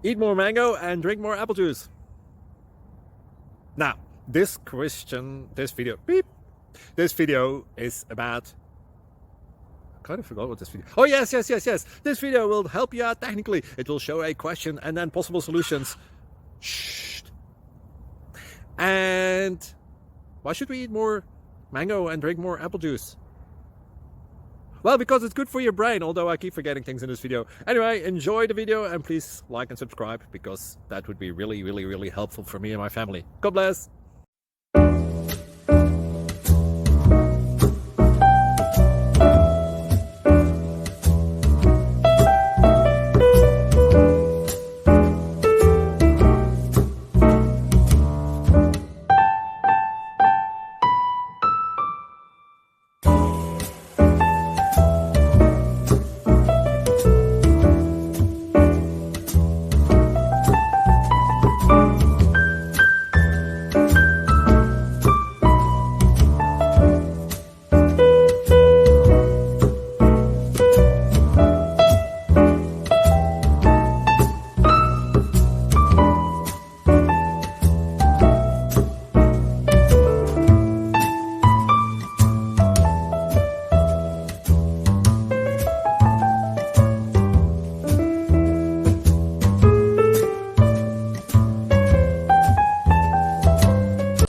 Eat more mango and drink more apple juice. Now, this video is about... I kind of forgot what this video... Oh, yes. This video will help you out technically. It will show a question and then possible solutions. Shh. And why should we eat more mango and drink more apple juice? Well, because it's good for your brain, although I keep forgetting things in this video. Anyway, enjoy the video and please like and subscribe, because that would be really helpful for me and my family. God bless!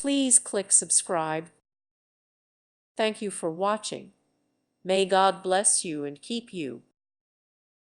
Please click subscribe. Thank you for watching. May God bless you and keep you.